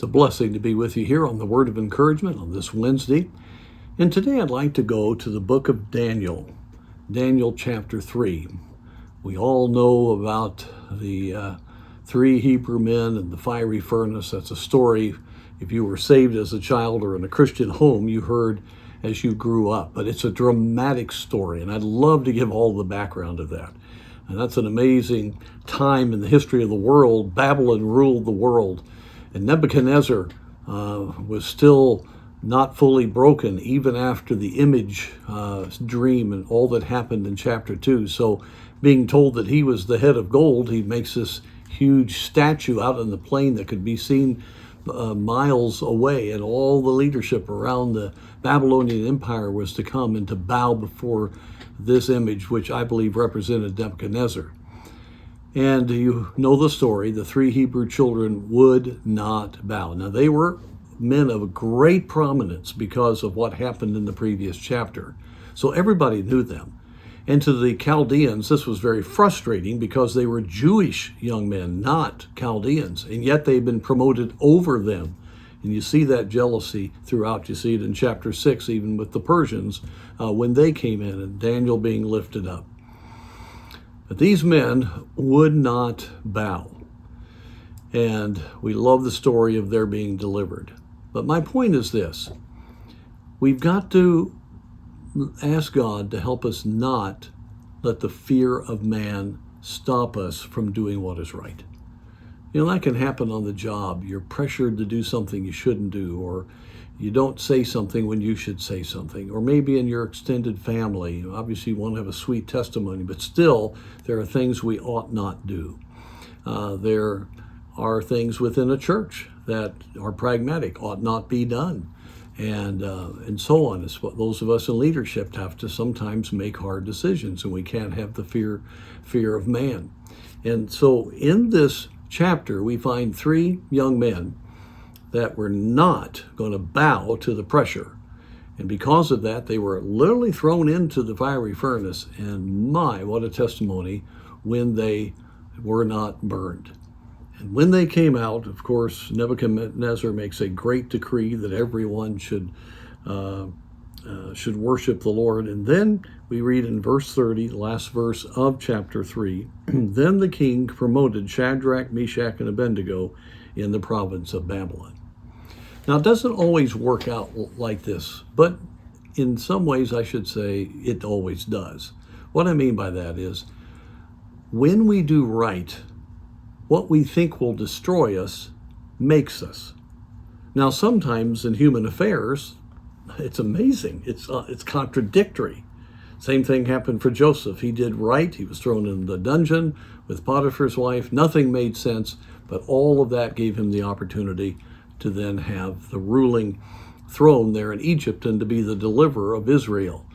It's a blessing to be with you here on the Word of Encouragement on this Wednesday. And today I'd like to go to the book of Daniel, Daniel chapter 3. We all know about the three Hebrew men and the fiery furnace. That's a story, if you were saved as a child or in a Christian home, you heard as you grew up. But it's a dramatic story, and I'd love to give all the background of that. And that's an amazing time in the history of the world. Babylon ruled the world. And Nebuchadnezzar was still not fully broken, even after the image dream and all that happened in chapter 2. So being told that he was the head of gold, he makes this huge statue out in the plain that could be seen miles away. And all the leadership around the Babylonian Empire was to come and to bow before this image, which I believe represented Nebuchadnezzar. And you know the story. The three Hebrew children would not bow. Now, they were men of great prominence because of what happened in the previous chapter. So everybody knew them. And to the Chaldeans, this was very frustrating because they were Jewish young men, not Chaldeans. And yet they've been promoted over them. And you see that jealousy throughout. You see it in chapter 6, even with the Persians, when they came in and Daniel being lifted up. But these men would not bow. And we love the story of their being delivered. But my point is this. We've got to ask God to help us not let the fear of man stop us from doing what is right. You know, that can happen on the job. You're pressured to do something you shouldn't do, or you don't say something when you should say something, or maybe in your extended family. Obviously, you want to have a sweet testimony, but still, there are things we ought not do. There are things within a church that are pragmatic, ought not be done, and so on. It's what those of us in leadership have to sometimes make hard decisions, and we can't have the fear of man. And so, in this chapter, we find three young men that were not going to bow to the pressure. And because of that, they were literally thrown into the fiery furnace. And my, what a testimony when they were not burned. And when they came out, of course, Nebuchadnezzar makes a great decree that everyone should worship the Lord. And then we read in verse 30, the last verse of chapter 3, then the king promoted Shadrach, Meshach, and Abednego in the province of Babylon. Now, it doesn't always work out like this, but in some ways, I should say, it always does. What I mean by that is, when we do right, what we think will destroy us makes us. Now, sometimes in human affairs, it's amazing. It's contradictory. Same thing happened for Joseph. He did right. He was thrown in the dungeon with Potiphar's wife. Nothing made sense, but all of that gave him the opportunity to then have the ruling throne there in Egypt and to be the deliverer of Israel.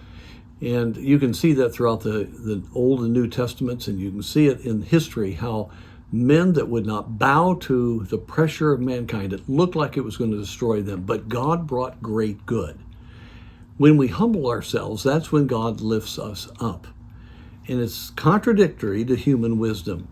And you can see that throughout the Old and New Testaments, and you can see it in history, how men that would not bow to the pressure of mankind, it looked like it was going to destroy them, but God brought great good. When we humble ourselves, that's when God lifts us up. And it's contradictory to human wisdom.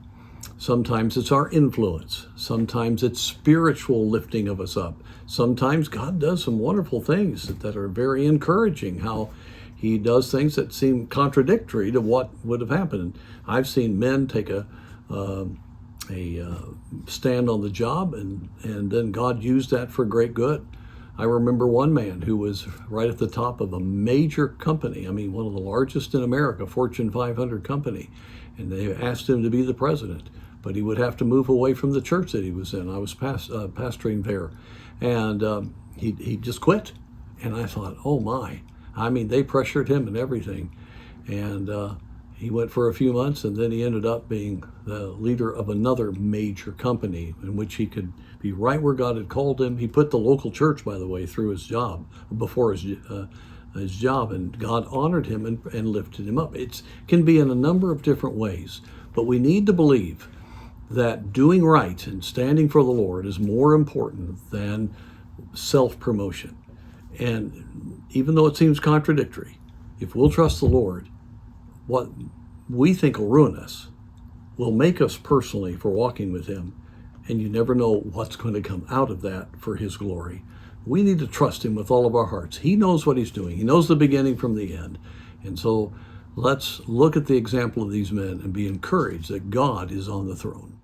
Sometimes it's our influence. Sometimes it's spiritual lifting of us up. Sometimes God does some wonderful things that are very encouraging, how he does things that seem contradictory to what would have happened. I've seen men take a stand on the job, and then God used that for great good. I remember one man who was right at the top of a major company, one of the largest in America, Fortune 500 company, and they asked him to be the president, but he would have to move away from the church that he was in. I was pastoring there, and he just quit. And I thought, oh my, they pressured him and everything, and he went for a few months, and then he ended up being the leader of another major company in which he could be right where God had called him. He put the local church, by the way, through his job, before his job, and God honored him and lifted him up. It can be in a number of different ways, but we need to believe that doing right and standing for the Lord is more important than self-promotion. And even though it seems contradictory, if we'll trust the Lord, what we think will ruin us will make us personally for walking with him and you never know what's going to come out of that for his glory. We need to trust him with all of our hearts. He knows what he's doing. He knows the beginning from the end. And so let's look at the example of these men and be encouraged that God is on the throne.